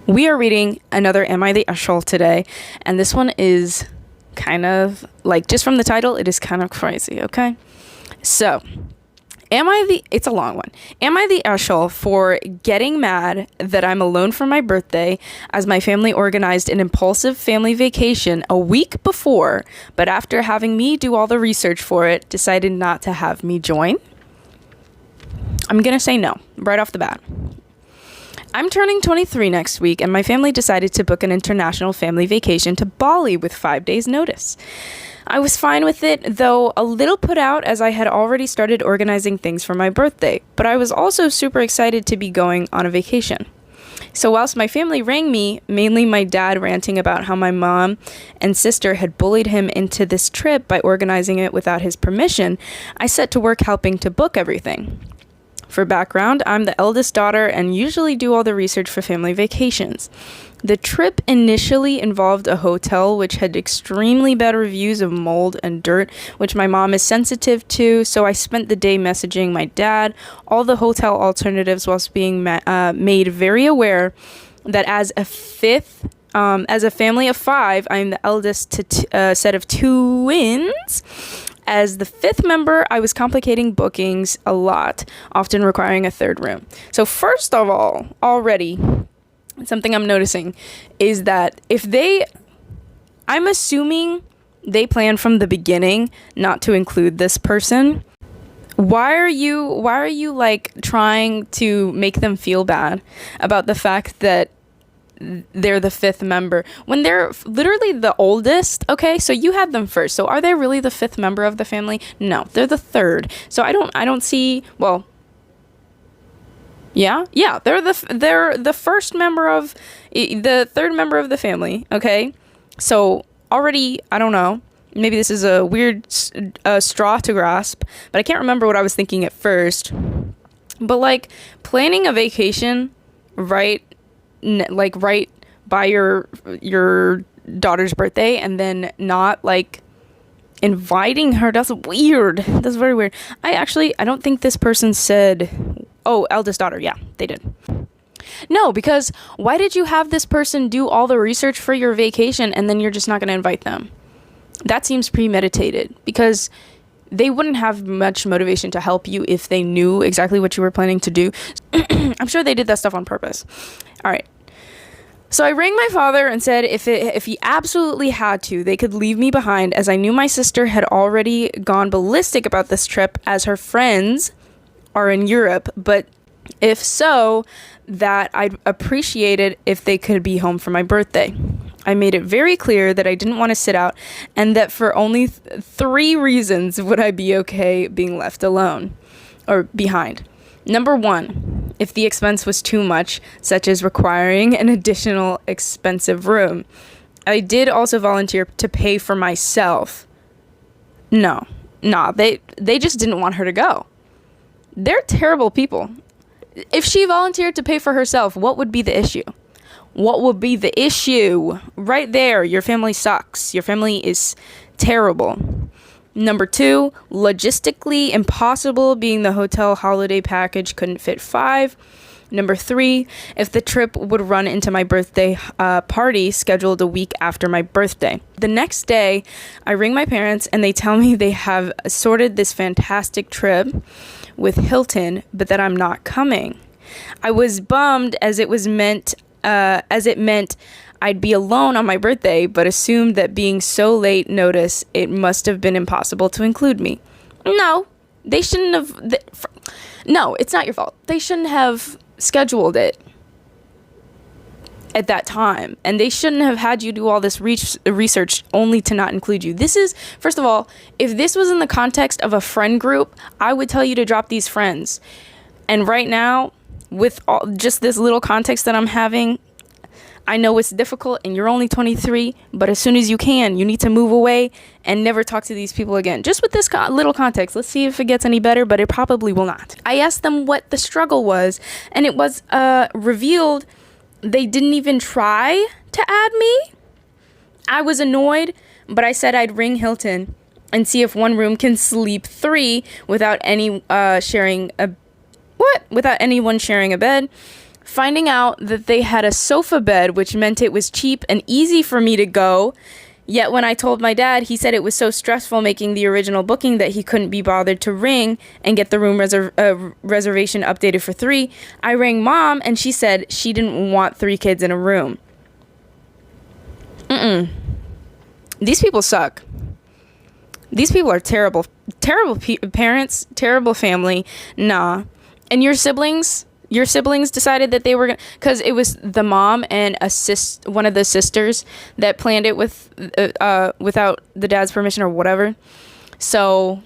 We are reading another Am I the Eshel today, and this one is kind of, like, just from the title, it is kind of crazy, okay? So, it's a long one. Am I the Eshel for getting mad that I'm alone for my birthday as my family organized an impulsive family vacation a week before, but after having me do all the research for it, decided not to have me join? I'm gonna say no, right off the bat. I'm turning 23 next week, and my family decided to book an international family vacation to Bali with 5 days notice. I was fine with it, though a little put out as I had already started organizing things for my birthday, but I was also super excited to be going on a vacation. So whilst my family rang me, mainly my dad ranting about how my mom and sister had bullied him into this trip by organizing it without his permission, I set to work helping to book everything. For background, I'm the eldest daughter and usually do all the research for family vacations. The trip initially involved a hotel which had extremely bad reviews of mold and dirt, which my mom is sensitive to, so I spent the day messaging my dad all the hotel alternatives whilst being made very aware that as a family of 5, I'm the eldest to a set of twins. As the 5th member, I was complicating bookings a lot, often requiring a 3rd room. So first of all, already, something I'm noticing is that I'm assuming they planned from the beginning not to include this person. Why are you like trying to make them feel bad about the fact that they're the 5th member when they're literally the oldest? Okay, so you had them first, so are they really the 5th member of the family? No, they're the 3rd. So I don't see, well, yeah, they're the first member of the 3rd member of the family. Okay, so already, I don't know, maybe this is a weird straw to grasp, but I can't remember what I was thinking at first. But like planning a vacation right by your daughter's birthday and then not like inviting her, that's weird. That's very weird. I don't think this person said, oh, eldest daughter. Yeah, they did. No, because why did you have this person do all the research for your vacation and then you're just not going to invite them? That seems premeditated, because they wouldn't have much motivation to help you if they knew exactly what you were planning to do. I'm sure they did that stuff on purpose. All right. So I rang my father and said if he absolutely had to, they could leave me behind, as I knew my sister had already gone ballistic about this trip as her friends are in Europe, but if so, that I'd appreciate it if they could be home for my birthday. I made it very clear that I didn't want to sit out, and that for only 3 reasons would I be okay being left alone or behind. Number 1, if the expense was too much, such as requiring an additional expensive room. I did also volunteer to pay for myself. No, they just didn't want her to go. They're terrible people. If she volunteered to pay for herself, what would be the issue? What would be the issue? Right there, your family sucks. Your family is terrible. Number 2, logistically impossible, being the hotel holiday package couldn't fit 5. Number 3, if the trip would run into my birthday party scheduled a week after my birthday. The next day, I ring my parents and they tell me they have sorted this fantastic trip with Hilton, but that I'm not coming. I was bummed as it meant I'd be alone on my birthday, but assumed that being so late notice, it must have been impossible to include me. No, they shouldn't have. No, it's not your fault. They shouldn't have scheduled it at that time, and they shouldn't have had you do all this research only to not include you. This is, first of all, if this was in the context of a friend group, I would tell you to drop these friends. And right now, with just this little context that I'm having, I know it's difficult and you're only 23, but as soon as you can, you need to move away and never talk to these people again. Just with this little context, let's see if it gets any better, but it probably will not. I asked them what the struggle was, and it was revealed they didn't even try to add me. I was annoyed, but I said I'd ring Hilton and see if one room can sleep 3 without anyone sharing a bed. Finding out that they had a sofa bed, which meant it was cheap and easy for me to go. Yet when I told my dad, he said it was so stressful making the original booking that he couldn't be bothered to ring and get the room reservation updated for 3. I rang mom and she said she didn't want 3 kids in a room. These people suck. These people are terrible. Terrible parents, terrible family. Nah. And your siblings decided that they were gonna, because it was the mom and one of the sisters that planned it without the dad's permission or whatever. So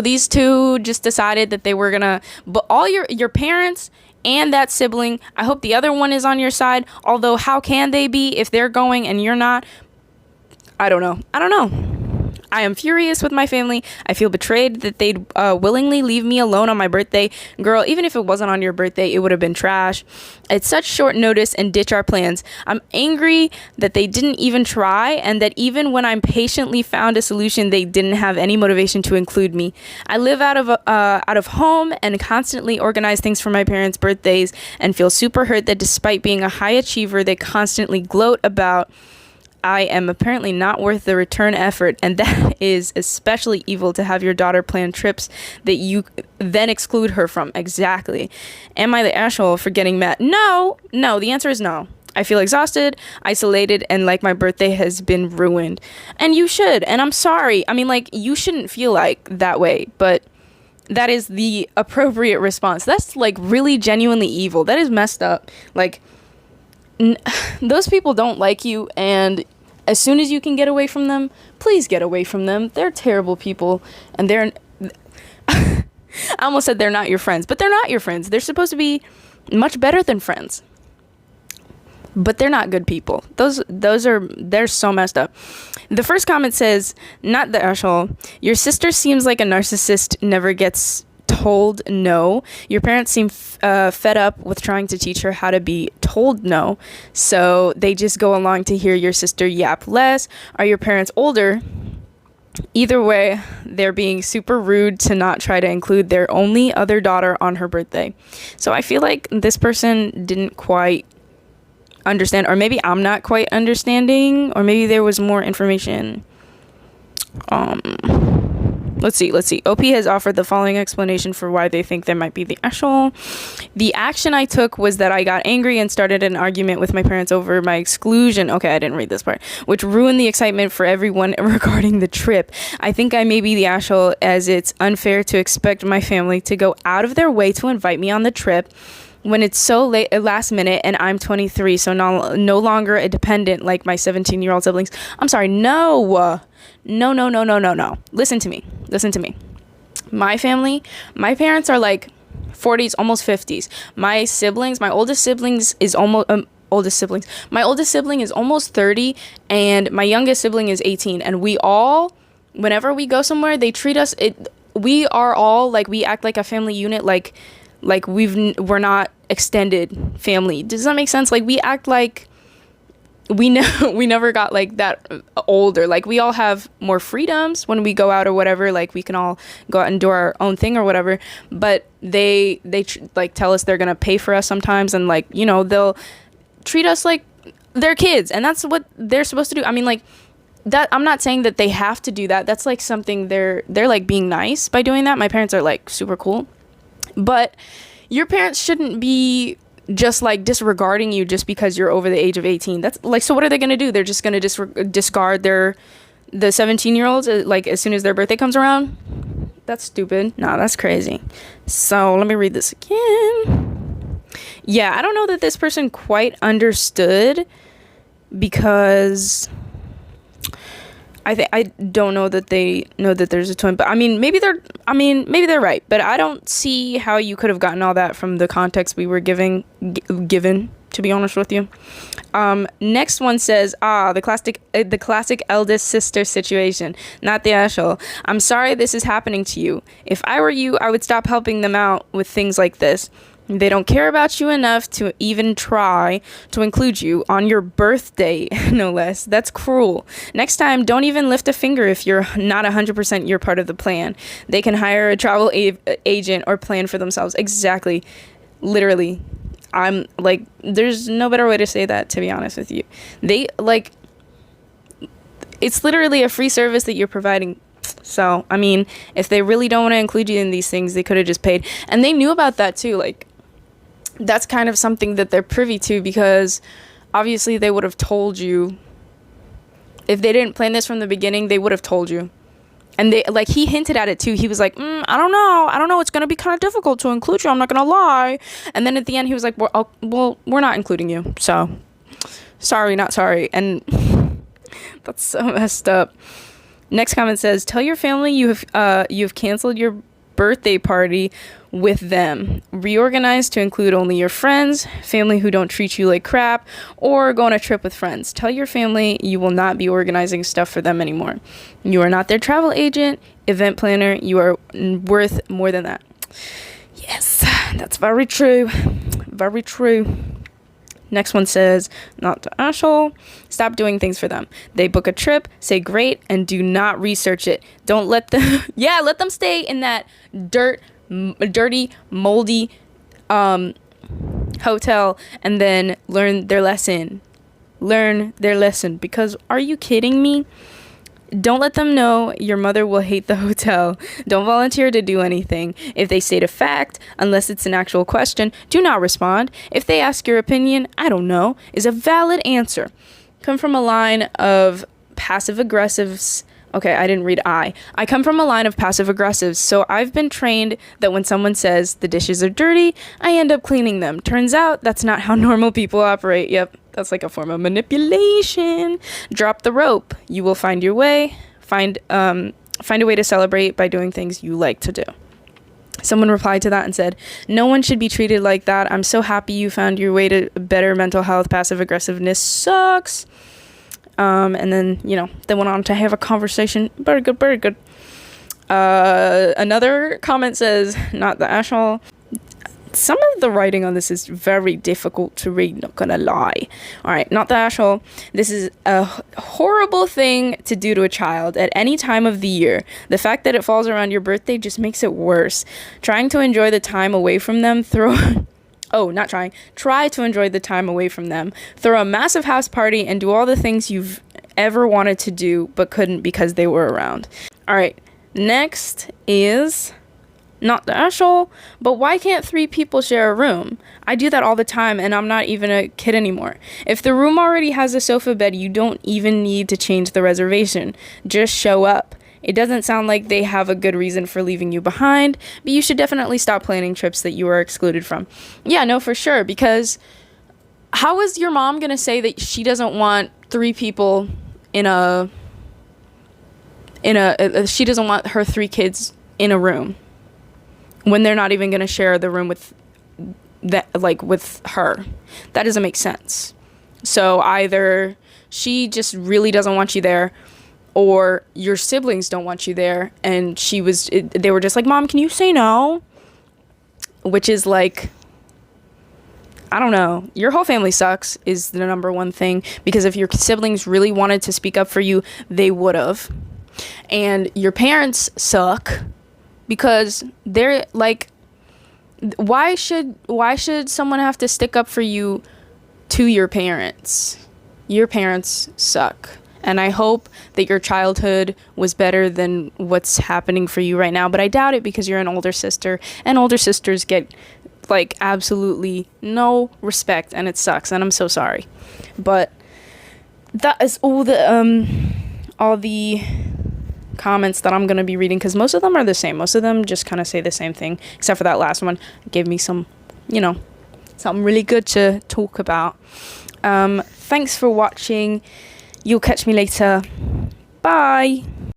these two just decided that they were gonna, but all your parents and that sibling, I hope the other one is on your side, although how can they be if they're going and you're not? I don't know. I am furious with my family. I feel betrayed that they'd willingly leave me alone on my birthday. Girl, even if it wasn't on your birthday, it would have been trash. It's such short notice and ditch our plans. I'm angry that they didn't even try, and that even when I patiently found a solution, they didn't have any motivation to include me. I live out of home and constantly organize things for my parents' birthdays and feel super hurt that despite being a high achiever, they constantly gloat about I am apparently not worth the return effort, and that is especially evil to have your daughter plan trips that you then exclude her from. Exactly. Am I the asshole for getting mad? No, the answer is no. I feel exhausted, isolated, and like my birthday has been ruined. And you should, and I'm sorry. I mean, like, you shouldn't feel like that way, but that is the appropriate response. That's like really genuinely evil. That is messed up. Like, those people don't like you, and as soon as you can get away from them, please get away from them. They're terrible people, and they're I almost said they're not your friends, but they're not your friends. They're supposed to be much better than friends, but they're not good people. They're so messed up. The first comment says, not the asshole, your sister seems like a narcissist, never gets told no. Your parents seem fed up with trying to teach her how to be told no, so they just go along to hear your sister yap less. Are your parents older? Either way, they're being super rude to not try to include their only other daughter on her birthday. So I feel like this person didn't quite understand, or maybe I'm not quite understanding, or maybe there was more information. Let's see. OP has offered the following explanation for why they think there might be the asshole. The action I took was that I got angry and started an argument with my parents over my exclusion. Okay, I didn't read this part. Which ruined the excitement for everyone regarding the trip. I think I may be the asshole, as it's unfair to expect my family to go out of their way to invite me on the trip when it's so late, last minute, and I'm 23, so no longer a dependent like my 17-year-old siblings. I'm sorry, no. Listen to me. My family, my parents are like 40s, almost 50s. My oldest sibling is almost 30, and my youngest sibling is 18. And we all, whenever we go somewhere, they treat us, we are all like, we act like a family unit, like we're not extended family. Does that make sense? Like, we act like we never got like that older. Like, we all have more freedoms when we go out or whatever. Like, we can all go out and do our own thing or whatever. But they like tell us they're gonna pay for us sometimes, and like, you know, they'll treat us like they're kids, and that's what they're supposed to do. I mean, like, that, I'm not saying that they have to do that. That's like something they're like being nice by doing that. My parents are like super cool, but your parents shouldn't be just like disregarding you just because you're over the age of 18. That's like, so what are they going to do? They're just going to discard the 17-year-olds like as soon as their birthday comes around? That's stupid. No, that's crazy. So let me read this again. Yeah, I don't know that this person quite understood, because I don't know that they know that there's a twin, but maybe they're right, but I don't see how you could have gotten all that from the context we were given, to be honest with you. Next one says, the classic eldest sister situation, not the asshole. I'm sorry this is happening to you. If I were you, I would stop helping them out with things like this. They don't care about you enough to even try to include you on your birthday, no less. That's cruel. Next time, don't even lift a finger if you're not 100% you're part of the plan. They can hire a travel agent or plan for themselves. Exactly. Literally. I'm like, there's no better way to say that, to be honest with you. They like, it's literally a free service that you're providing. So, I mean, if they really don't want to include you in these things, they could have just paid. And they knew about that too. Like, that's kind of something that they're privy to, because obviously they would have told you. If they didn't plan this from the beginning, they would have told you. And they, like, he hinted at it too. He was like, I don't know. It's going to be kind of difficult to include you. I'm not going to lie. And then at the end, he was like, well, we're not including you. So, sorry, not sorry. And that's so messed up. Next comment says, tell your family you've canceled your birthday party with them. Reorganize to include only your friends, family who don't treat you like crap, or go on a trip with friends. Tell your family you will not be organizing stuff for them anymore. You are not their travel agent, event planner. You are worth more than that. Yes, that's very true. Very true. Next one says, not to asshole. Stop doing things for them. They book a trip, say great, and do not research it. Don't let them, let them stay in that dirty, moldy hotel, and then learn their lesson. Because are you kidding me? Don't let them know your mother will hate the hotel. Don't volunteer to do anything. If they state a fact, unless it's an actual question, do not respond. If they ask your opinion, I don't know, is a valid answer. Come from a line of passive aggressives. Okay, I didn't read I come from a line of passive aggressives, so I've been trained that when someone says the dishes are dirty, I end up cleaning them. Turns out that's not how normal people operate. Yep, that's like a form of manipulation. Drop the rope. You will find your way. Find a way to celebrate by doing things you like to do. Someone replied to that and said, no one should be treated like that. I'm so happy you found your way to better mental health. Passive aggressiveness sucks. And then, they went on to have a conversation. Very good. Another comment says, not the asshole. Some of the writing on this is very difficult to read, not gonna lie. All right, not the asshole. This is a horrible thing to do to a child at any time of the year. The fact that it falls around your birthday just makes it worse. Trying to enjoy the time away from them, Try to enjoy the time away from them. Throw a massive house party and do all the things you've ever wanted to do but couldn't because they were around. All right, next is not the asshole, but why can't 3 people share a room? I do that all the time, and I'm not even a kid anymore. If the room already has a sofa bed, you don't even need to change the reservation. Just show up. It doesn't sound like they have a good reason for leaving you behind, but you should definitely stop planning trips that you are excluded from. Yeah, no, for sure, because how is your mom going to say that she doesn't want 3 people she doesn't want her 3 kids in a room when they're not even going to share the room with her? That doesn't make sense. So either she just really doesn't want you there, or your siblings don't want you there, and they were just like, Mom, can you say no? Which is like, I don't know. Your whole family sucks is the number one thing, because if your siblings really wanted to speak up for you, they would have. And your parents suck, because they're like, why should someone have to stick up for you to your parents? Your parents suck. And I hope that your childhood was better than what's happening for you right now. But I doubt it, because you're an older sister, and older sisters get like absolutely no respect, and it sucks, and I'm so sorry. But that is all the comments that I'm going to be reading, because most of them are the same. Most of them just kind of say the same thing, except for that last one. Give me some, something really good to talk about. Thanks for watching. You'll catch me later. Bye.